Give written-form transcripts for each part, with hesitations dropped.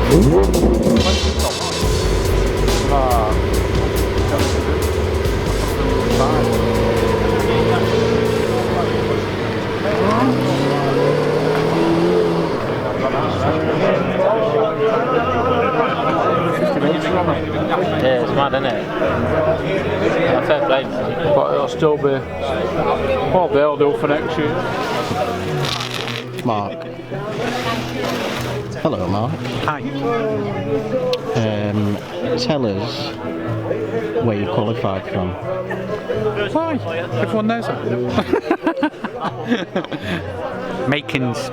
Yeah, it's mad, isn't it? Fair play, mate. But it'll still be what they'll do for next year. Mark. Hello, Mark. Hi. Tell us where you qualified from. Why? Everyone knows that. Makins.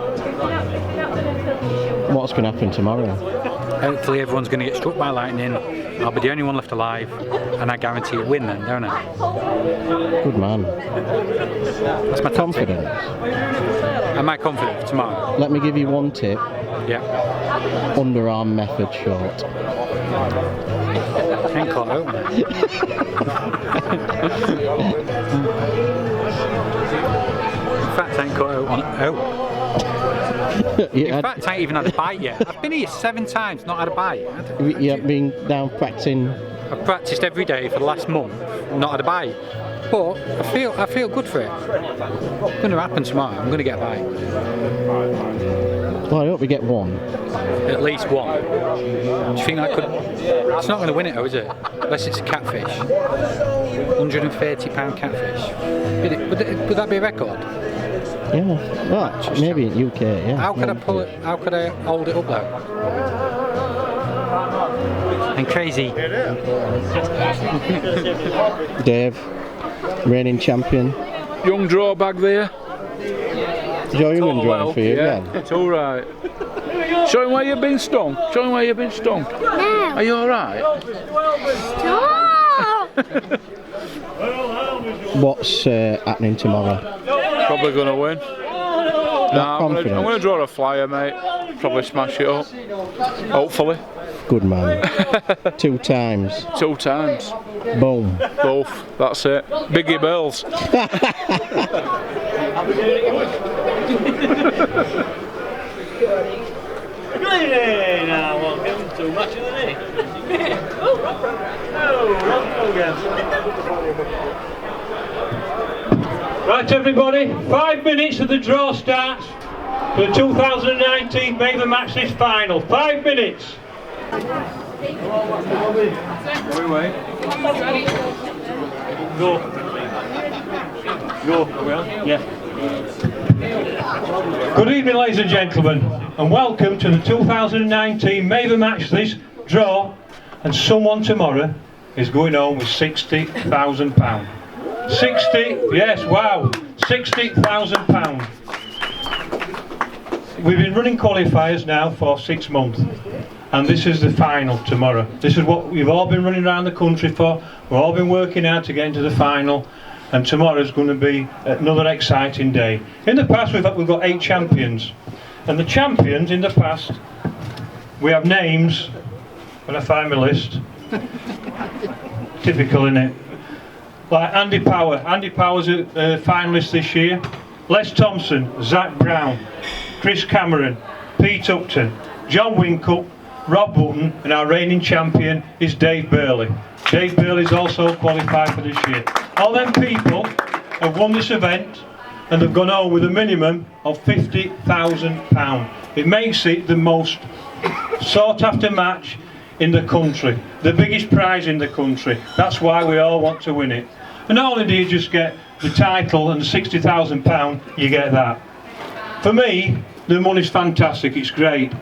What's going to happen tomorrow? Hopefully everyone's going to get struck by lightning. I'll be the only one left alive, and I guarantee a win then, don't I? Good man. That's my Confidence. Am I confident for tomorrow? Let me give you one tip. Yeah. Underarm method short. Ain't caught out. In fact, I ain't caught out on out. In fact, I ain't even had a bite yet. I've been here 7 times, not had a bite yet. You have been down practicing? I've practiced every day for the last month, not had a bite. But I feel good for it. It's going to happen tomorrow. I'm going to get a bite. Well, I hope we get one. At least one. Do you think that could? It's not going to win it, though, is it? Unless it's a catfish. £130 catfish. Would that be a record? Yeah. Well, maybe in UK. Yeah. How could I pull it? How could I hold it up though? And crazy. Dave, reigning champion. Young draw bag there. Joe Young draw for you yeah, again. it's alright. Show him where you've been stung. Show him where you've been stung. No. Are you alright? Stop! What's happening tomorrow? Probably going to win. Nah, I'm going to draw a flyer, mate. Probably smash it up. Hopefully. Good man. 2 times. 2 times. Boom. Both. That's it. Biggie Bills. Good evening, welcome to Match of the Day. Right, everybody, 5 minutes of the draw starts for the 2019 Maver Matches final. 5 minutes. Go. Go. Yeah. Good evening, ladies and gentlemen, and welcome to the 2019 Maver Matches draw. And someone tomorrow is going home with £60,000. 60, yes, wow, £60,000. We've been running qualifiers now for 6 months, and this is the final tomorrow. This is what we've all been running around the country for. We've all been working hard to get into the final, and tomorrow's going to be another exciting day. In the past we've got 8 champions, and the champions in the past, we have names, when I find my list, typical innit? Like Andy Power. Andy Power's a finalist this year. Les Thompson, Zach Brown, Chris Cameron, Pete Upton, John Wincup, Rob Button, and our reigning champion is Dave Burley. Dave Burley's also qualified for this year. All them people have won this event and they've gone home with a minimum of £50,000. It makes it the most sought after match in the country, the biggest prize in the country. That's why we all want to win it. And not only do you just get the title and the £60,000, you get that. For me, the money's fantastic, it's great.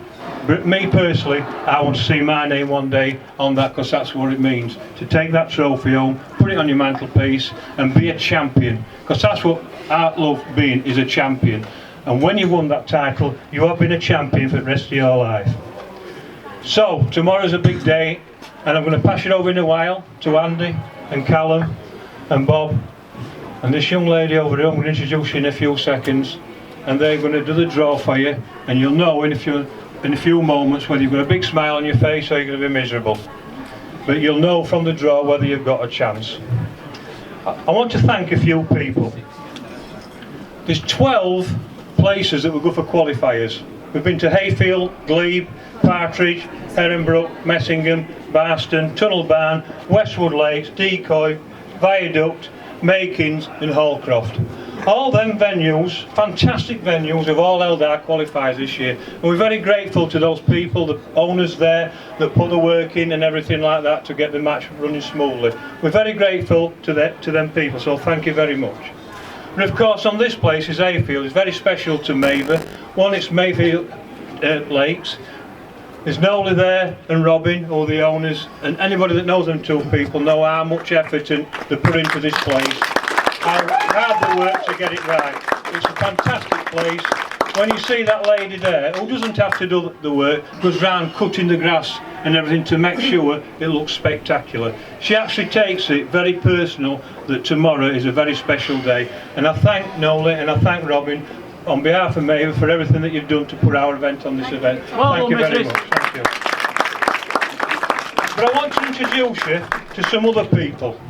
But me personally, I want to see my name one day on that, because that's what it means. To take that trophy home, put it on your mantelpiece and be a champion. Because that's what I love being, is a champion. And when you won that title, you have been a champion for the rest of your life. So, tomorrow's a big day, and I'm going to pass it over in a while to Andy and Callum and Bob and this young lady over here. I'm going to introduce you in a few seconds, and they're going to do the draw for you, and you'll know in a few moments whether you've got a big smile on your face or you're going to be miserable. But you'll know from the draw whether you've got a chance. I want to thank a few people. There's 12 places that will go for qualifiers. We've been to Hayfield, Glebe, Partridge, Herrenbrook, Messingham, Barston, Tunnel Barn, Westwood Lakes, Decoy, Viaduct, Makins and Hallcroft. All them venues, fantastic venues, have all held our qualifiers this year, and we're very grateful to those people, the owners there that put the work in and everything like that to get the match running smoothly. We're very grateful to them people, so thank you very much. And of course on this place is Hayfield. It's very special to Maver. One, it's Hayfield Lakes. There's Nola there and Robin, all the owners, and anybody that knows them two people know how much effort they put into this place, how hard they work to get it right. It's a fantastic place. When you see that lady there, who doesn't have to do the work, goes round cutting the grass and everything to make sure it looks spectacular. She actually takes it very personal that tomorrow is a very special day. And I thank Nola and I thank Robin on behalf of Maver for everything that you've done to put our event on this event. Thank you very much. Thank you. But I want to introduce you to some other people.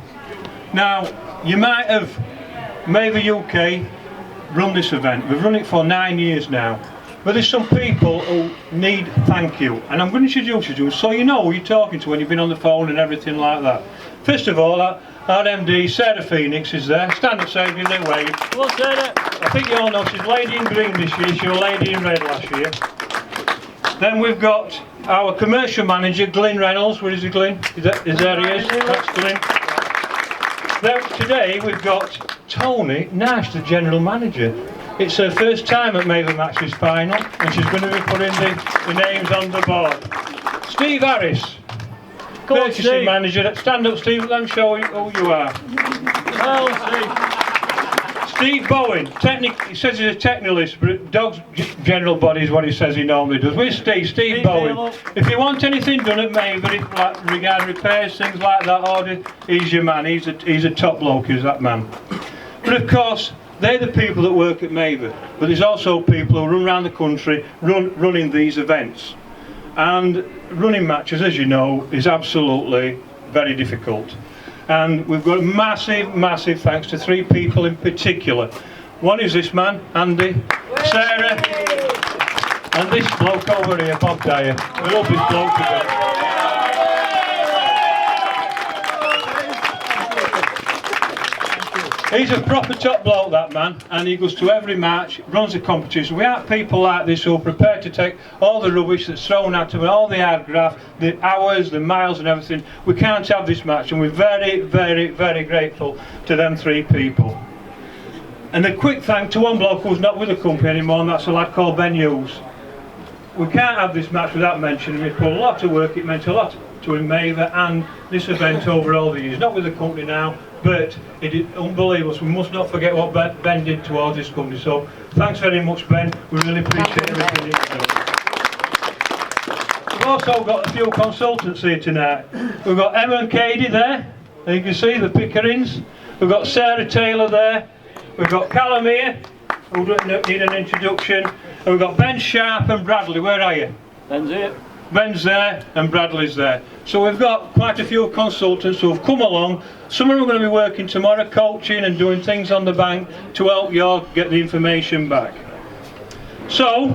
Now, you might have Maver UK run this event. We've run it for 9 years now. But there's some people who need thank you. And I'm going to introduce you to them so you know who you're talking to when you've been on the phone and everything like that. First of all, our MD, Sarah Phoenix, is there. Stand up, Sarah, give me a wave. Hello, Sarah. I think you all know she's lady in green this year, she was lady in red last year. Then we've got our commercial manager, Glyn Reynolds. Where is he, Glyn? There he is. That's Glyn. Then today we've got Tony Nash, the general manager. It's her first time at Maver Matches final, and she's going to be putting the names on the board. Steve Harris, purchasing manager. Stand up, Steve, let me show you who you are. Hello, Steve. Steve Bowen, he says he's a technician, but dog's general body is what he says he normally does. Where's Steve Bowen? If you want anything done at Maver, like regarding repairs, things like that, order, he's your man. He's a top bloke, is that man. But of course, they're the people that work at Maver, but there's also people who run around the country running these events. And running matches, as you know, is absolutely very difficult. And we've got a massive thanks to 3 people in particular. One is this man, Andy, Sarah, and this bloke over here, Bob Dyer. We love this bloke together. He's a proper top bloke, that man, and he goes to every match, runs the competition. We have people like this who are prepared to take all the rubbish that's thrown at them, all the hard graft, the hours, the miles and everything. We can't have this match, and we're very grateful to them 3 people. And a quick thank to one bloke who's not with the company anymore, and that's a lad called Ben Hughes. We can't have this match without mentioning him. He put a lot of work, it meant a lot to him, Maver, and this event over all the years. Not with the company now, but it is unbelievable. So we must not forget what Ben did towards this company. So thanks very much, Ben. We really appreciate everything you've done. We've also got a few consultants here tonight. We've got Emma and Katie there. You can see the Pickerings. We've got Sarah Taylor there. We've got Callum here, who doesn't need an introduction. And we've got Ben Sharp and Bradley. Where are you? Ben's here. Ben's there and Bradley's there. So we've got quite a few consultants who have come along. Some of them are going to be working tomorrow, coaching and doing things on the bank to help you all get the information back. So,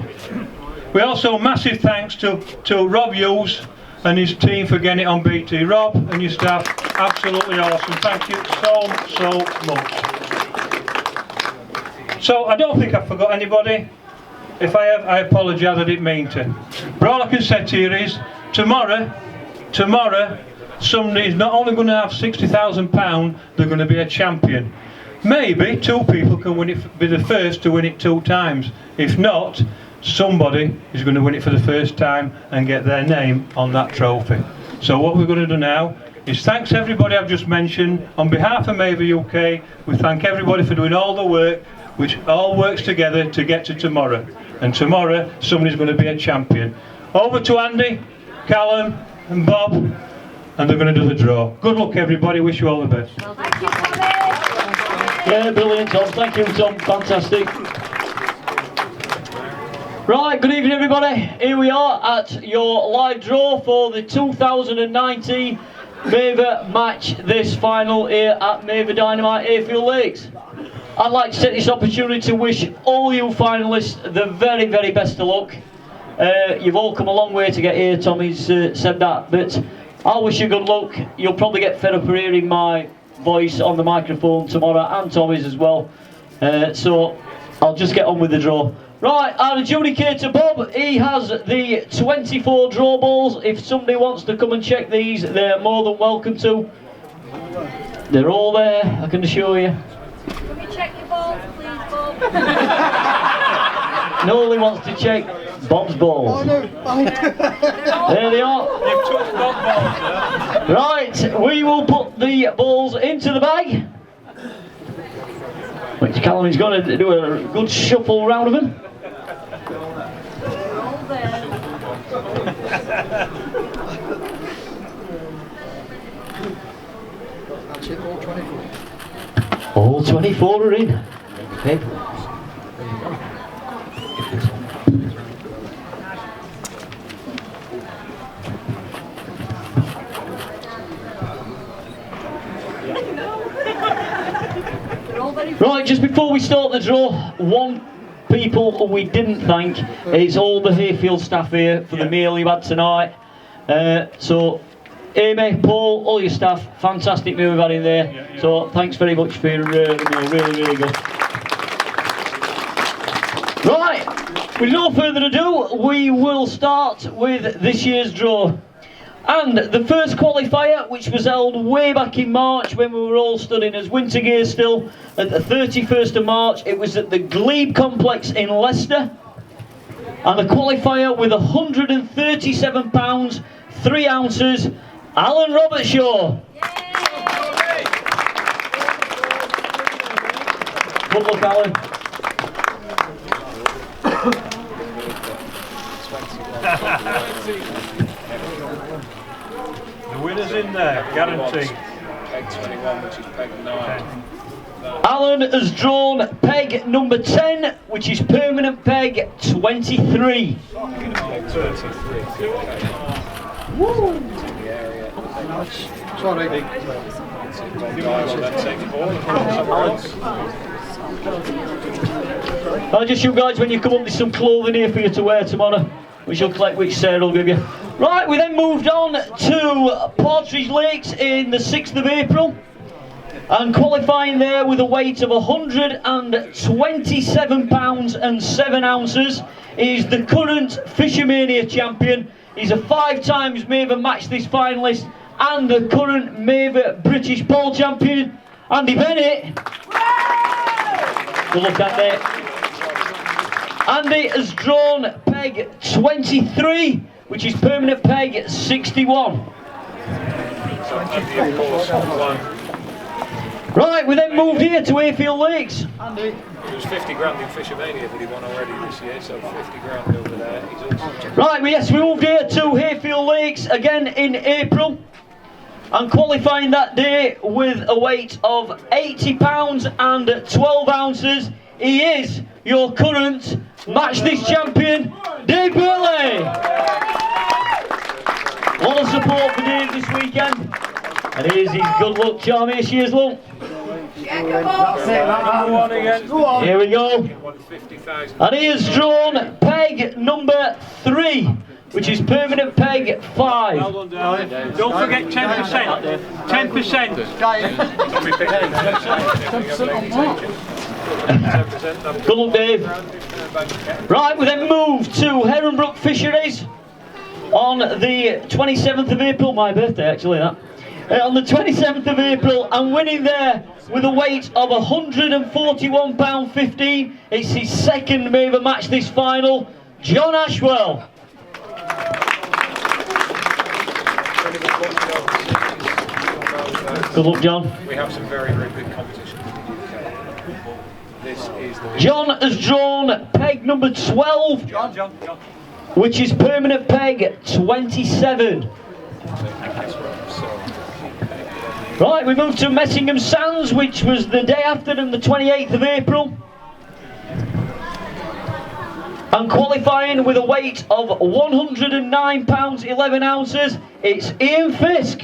we also massive thanks to Rob Hughes and his team for getting it on BT. Rob and your staff, absolutely awesome. Thank you so much. So, I don't think I've forgot anybody. If I have, I apologise, I didn't mean to. But all I can say to you is, tomorrow, somebody's not only going to have £60,000, they're going to be a champion. Maybe 2 people can win it, be the first to win it 2 times. If not, somebody is going to win it for the first time and get their name on that trophy. So what we're going to do now is thanks everybody I've just mentioned. On behalf of Maver UK, we thank everybody for doing all the work, which all works together to get to tomorrow. And tomorrow, somebody's going to be a champion. Over to Andy, Callum and Bob, and they're going to do the draw. Good luck everybody, wish you all the best. Thank you, Tommy. Yeah, brilliant, Tom. Thank you, Tom. Fantastic. Right, good evening everybody. Here we are at your live draw for the 2019 Maver Match this final here at Maver Dynamite Hayfield Lakes. I'd like to take this opportunity to wish all you finalists the very best of luck. You've all come a long way to get here. Tommy's said that, but I wish you good luck. You'll probably get fed up of hearing my voice on the microphone tomorrow, and Tommy's as well. So I'll just get on with the draw. Right, our adjudicator Bob, he has the 24 draw balls. If somebody wants to come and check these, they're more than welcome to. They're all there, I can assure you. Can you check your balls, please, Bob? Nobody wants to check Bob's balls. Oh, no. There they are. You've took Bob balls there. Right, we will put the balls into the bag. Which Callum is going to do a good shuffle round of them. All there. All 24 are in. Okay. Right, just before we start the draw, one people we didn't thank is all the Hayfield staff here for the meal you had tonight. So, Amy, Paul, all your staff, fantastic meal we've had in there. So, thanks very much for your meal, really, really good. Right, with no further ado, we will start with this year's draw. And the first qualifier, which was held way back in March when we were all studying as winter gear still, at the 31st of March, it was at the Glebe Complex in Leicester. And the qualifier with £137, 3 ounces, Alan Robertshaw. Good luck, Alan. The winner's in there, guaranteed. Peg 21, which is peg 9. Alan has drawn peg number 10, which is permanent peg 23. Peg 33. Woo! Sorry. Just you guys, when you come up, there's some clothing here for you to wear tomorrow, which you'll collect, which Sarah will give you. Right, we then moved on to Partridge Lakes in the 6th of April. And qualifying there with a weight of £127 and 7 ounces is the current Fishermania champion. He's a 5 times Maver Match This finalist and the current Maver British Ball champion, Andy Bennett. Good luck, Andy. Andy has drawn peg 23, which is permanent peg 61. Right, we then moved here to Hayfield Lakes. Andy. It was 50 grand in Fishermania, but he won already this year, so 50 grand over there. He's also... Right, yes, we moved here to Hayfield Lakes again in April. And qualifying that day with a weight of £80 and 12 ounces, he is your current Match This champion, Dave Burley. A lot of support for Dave this weekend. And here's his good luck charm. Here she is, look. Here we go. And he has drawn peg number 3, which is permanent peg 5. Well done, darling. Don't forget 10%. 10%. Good luck, Dave. Right, we then move to Heronbrook Fisheries on the 27th of April, my birthday actually, that. On the 27th of April, and winning there with a weight of £141.15. It's his second Maver Match This final, John Ashwell. Good luck, John. We have some very, very big competitions in the UK. This is the... John has drawn peg number 12, which is permanent peg 27. Right, we move to Messingham Sands, which was the day after, on the 28th of April. And qualifying with a weight of £109, 11 ounces, it's Ian Fisk.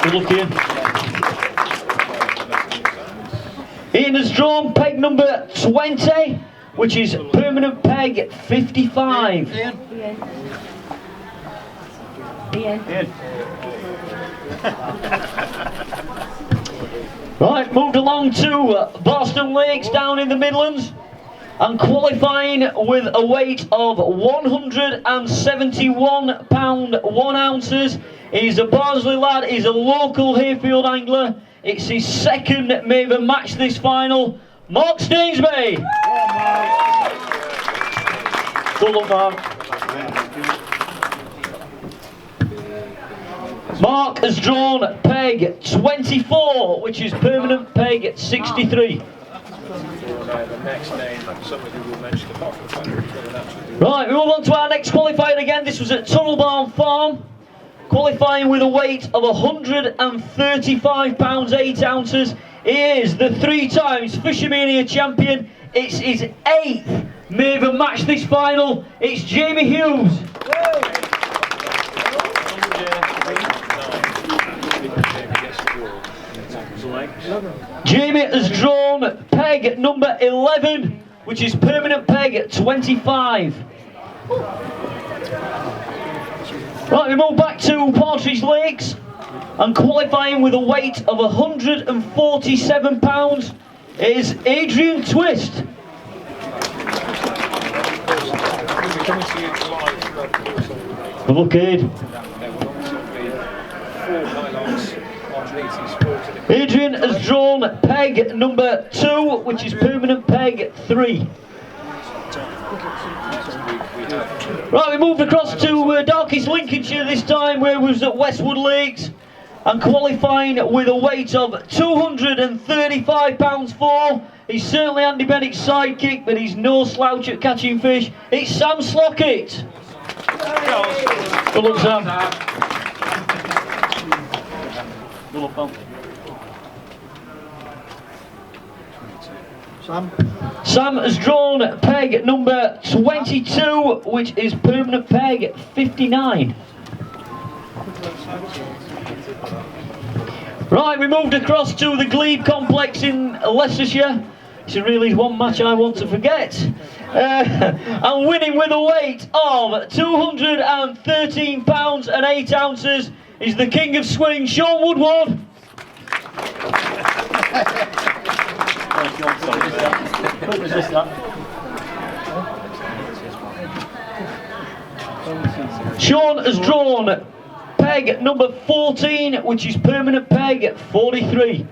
Good luck, Ian. Ian has drawn peg number 20, which is permanent peg peg 55. Ian. Right, moved along to Boston Lakes down in the Midlands, and qualifying with a weight of 171 pound 1 ounces. He's a Barnsley lad, he's a local Hayfield angler. It's his second Maver match this final. Mark Stainsby. Good luck, Mark. Mark has drawn peg 24, which is permanent peg 63. Right, we move on to our next qualifier again. This was at Tunnelbarn Farm, qualifying with a weight of 135 pounds 8 ounces. He is the 3 times Fishermania champion. It's his 8th Maver match this final. It's Jamie Hughes. Jamie has drawn peg number 11, which is permanent peg 25. Right, we move back to Partridge Lakes, and qualifying with a weight of 147 pounds is Adrian Twist. Good luck, Aid. Adrian has drawn peg number 2, which is permanent peg 3. Right, we moved across to Darkest Lincolnshire this time, where we was at Westwood Lakes, and qualifying with a weight of 235 pounds 4. He's certainly Andy Bennett's sidekick, but he's no slouch at catching fish. It's Sam Slockett. Good luck, Sam. Good luck, Sam. Sam has drawn peg number 22, which is permanent peg 59. Right, we moved across to the Glebe complex in Leicestershire. It's really one match I want to forget. And winning with a weight of 213 pounds and 8 ounces is the king of swing, Sean Woodward. Sean has drawn peg number 14, which is permanent peg 43.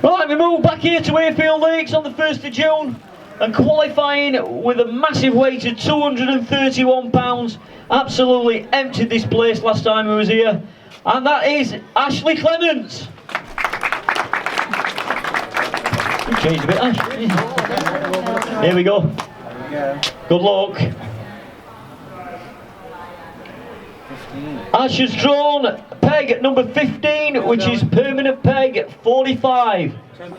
Right, we move back here to Hayfield Lakes on the 1st of June, and qualifying with a massive weight of 231 pounds. Absolutely emptied this place last time we was here, and that is Ashley Clements. You changed a bit, Ash. Here we go. Good luck. Ash has drawn peg number 15, which is permanent peg 45. 10%.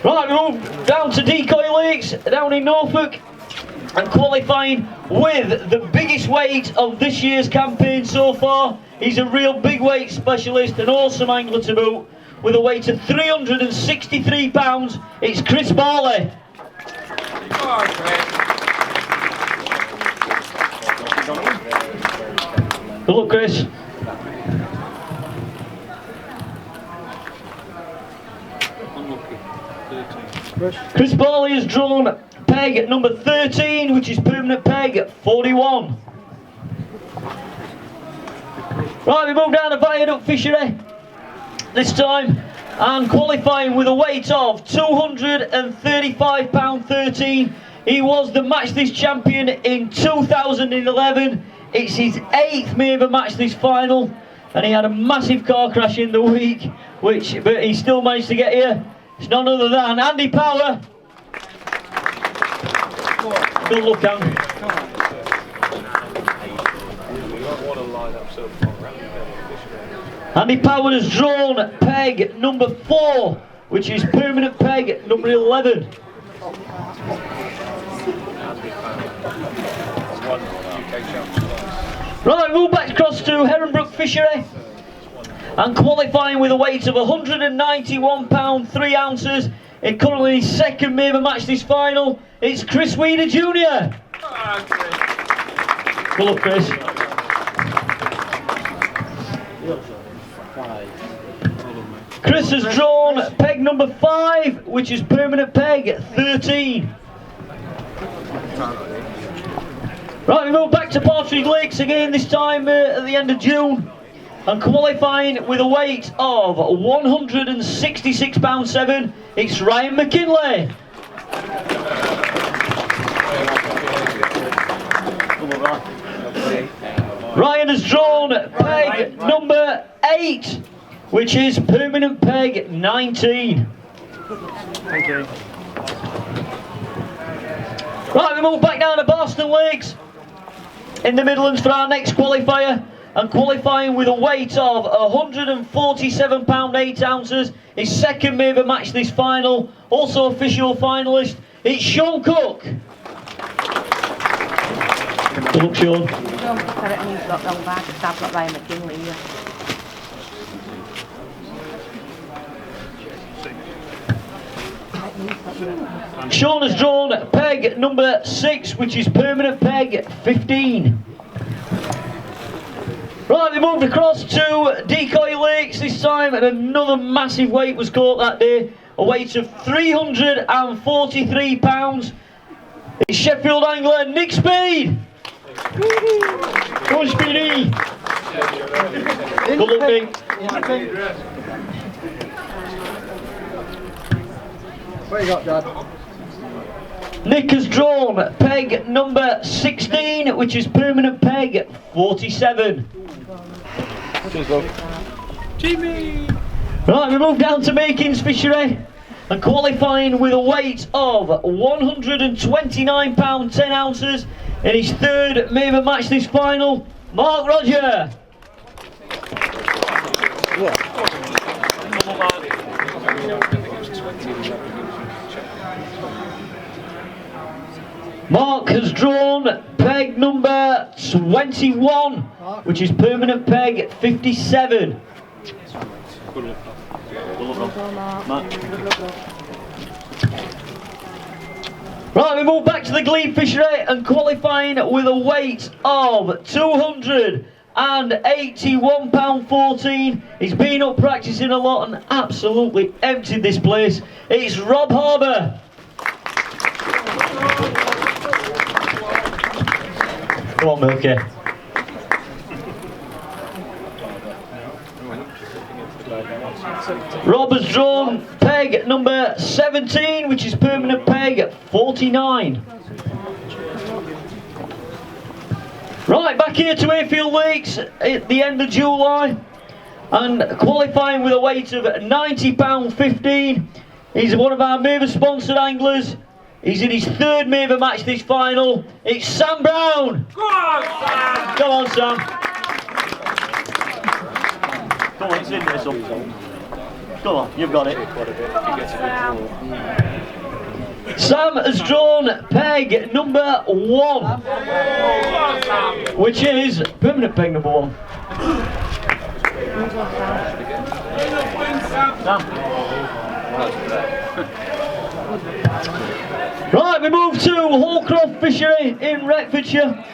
Right, we move down to Decoy Lakes, down in Norfolk, and qualifying with the biggest weight of this year's campaign so far. He's a real big weight specialist, an awesome angler to boot, with a weight of 363 pounds. It's Chris Barley. Good luck, Chris. Chris Barley has drawn peg number 13, which is permanent peg 41. Right, we move down to BagUp Fishery this time, and qualifying with a weight of 235 pound 13. He was the Match This champion in 2011. It's his 8th Maver match this final, and he had a massive car crash in the week, but he still managed to get here. It's none other than Andy Power. Good luck, Andy. Andy Power has drawn peg number 4, which is permanent peg number 11. Right, move back across to Heronbrook Fishery, And qualifying with a weight of £191 3 ounces, in currently his second Maver match this final, it's Chris Weeder Jr. Good luck, Chris. Chris has drawn peg number 5, which is permanent peg 13. Right, we move back to Hayfield Lakes again, this time at the end of June. And qualifying with a weight of £166 7, it's Ryan McKinley. Ryan has drawn peg number 8, which is permanent peg 19. Thank you. Right, we move back down to Boston Lakes in the Midlands for our next qualifier. And qualifying with a weight of £147 8 ounces, his second Maver match this final, also official finalist, it's Sean Cook. Good luck, Sean. Don't put it and he's got wrong bag, because I've got Ryan McKinley here. Sean has drawn peg number 6, which is permanent peg 15. Right, we moved across to Decoy Lakes this time, and another massive weight was caught that day. A weight of £343. It's Sheffield angler Nick Speed. Go on, Speedy. Good luck, Nick. What you got, Dad? Nick has drawn peg number 16, which is permanent peg 47. Cheers, love. Jimmy! Right, we move down to Makins Fishery, and qualifying with a weight of £129 10 ounces in his third Maver match this final, Mark Roger. Mark has drawn peg number 21, which is permanent peg 57. Right, we move back to the Glebe Fishery, and qualifying with a weight of £281 14. He's been up practicing a lot and absolutely emptied this place. It's Rob Harbour. Come on, Milky. Rob has drawn peg number 17, which is permanent peg 49. Right, back here to Hayfield Lakes at the end of July, and qualifying with a weight of £90 15. He's one of our Maver sponsored anglers. He's in his third Maver match this final. It's Sam Brown. Go on, Sam! Come on, Sam. Come on, it's in there, son. Come on, you've got it. Sam has drawn peg number 1, which is permanent peg number 1. Right, we move to Holcroft Fishery in Retfordshire.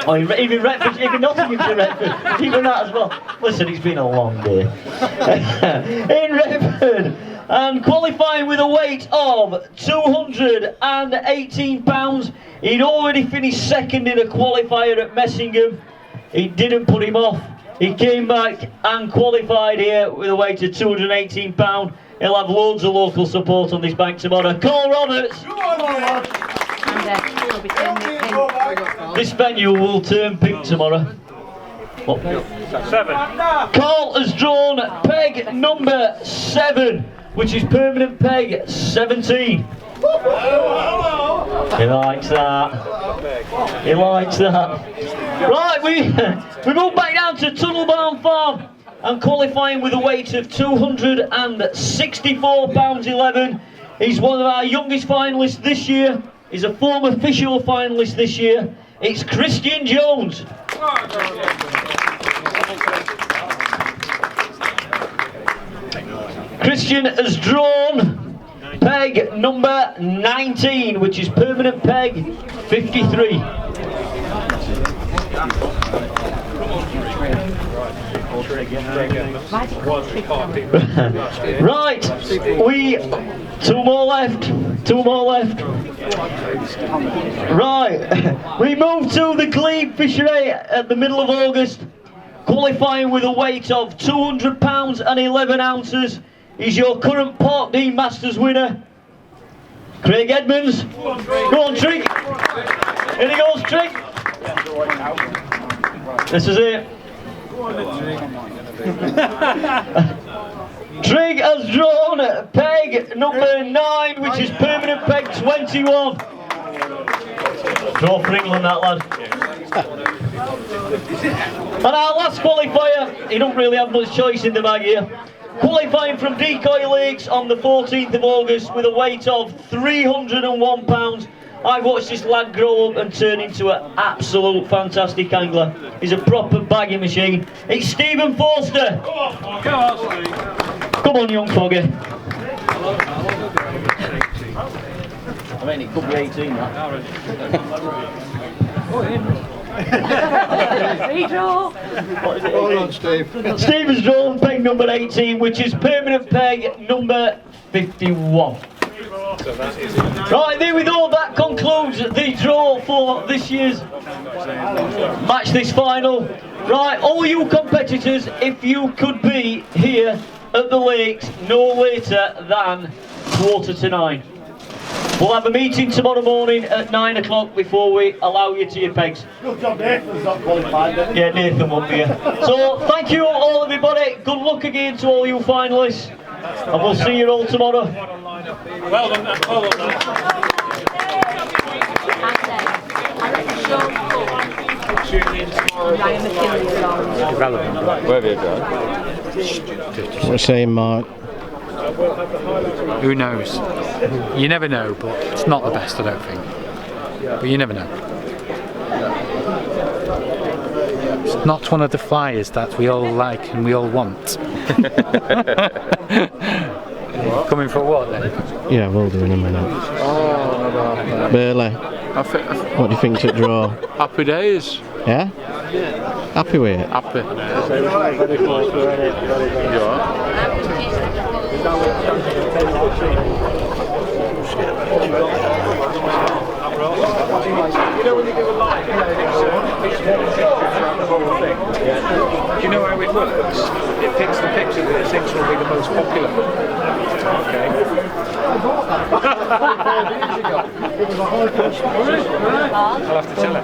Oh, even Retford, even Nottinghamshire, Retford, even that as well. Listen, it's been a long day. In Retford, and qualifying with a weight of £218. He'd already finished second in a qualifier at Messingham. He didn't put him off. He came back and qualified here with a weight of £218. He'll have loads of local support on this bank tomorrow. Cole Roberts. And we'll be turning it pink. This venue will turn pink tomorrow. What? 7. Cole has drawn peg number 7, which is permanent peg 17. He likes that. He likes that. Right, we move back down to Tunnelbarn Farm, and qualifying with a weight of £264 11. He's one of our youngest finalists this year. He's a former official finalist this year. It's Christian Jones. Christian has drawn peg number 19, which is permanent peg 53. Right, two more left. Right, we move to the Glebe Fishery at the middle of August. Qualifying with a weight of £200 and 11 ounces is your current Park D Masters winner, Craig Edmonds. Go on, Trig. Here he goes, Trig. This is it. Trig has drawn peg number 9, which is permanent peg 21. Draw for England, that lad. And our last qualifier, he don't really have much choice in the bag here. Qualifying from Decoy Lakes on the 14th of August with a weight of £301. I've watched this lad grow up and turn into an absolute fantastic angler. He's a proper bagging machine. It's Stephen Forster. Come on, young foggy. I mean, it could be 18, that. Hold on, Steve. Steve has drawn peg number 18, which is permanent peg number 51. Right, there we go, that concludes the draw for this year's Match This final. Right, all you competitors, if you could be here at the lakes no later than 8:45. We'll have a meeting tomorrow morning at 9 o'clock before we allow you to your pegs. Good job, Nathan's not qualified. Yeah, Nathan won't be here. So, thank you all, everybody. Good luck again to all you finalists. And we'll see you all tomorrow. Well done, well done. Where have you gone? What are you saying, Mark? Who knows? You never know, but it's not the best, I don't think. But you never know. It's not one of the flyers that we all like and we all want. Coming for what then? Yeah, we'll do in a minute. Burley, what do you think to draw? Happy days. Yeah? Happy with it? Happy. You know when you give a like, do you know how it works? It picks the picture that it thinks will be the most popular. Okay. I'll have to tell her.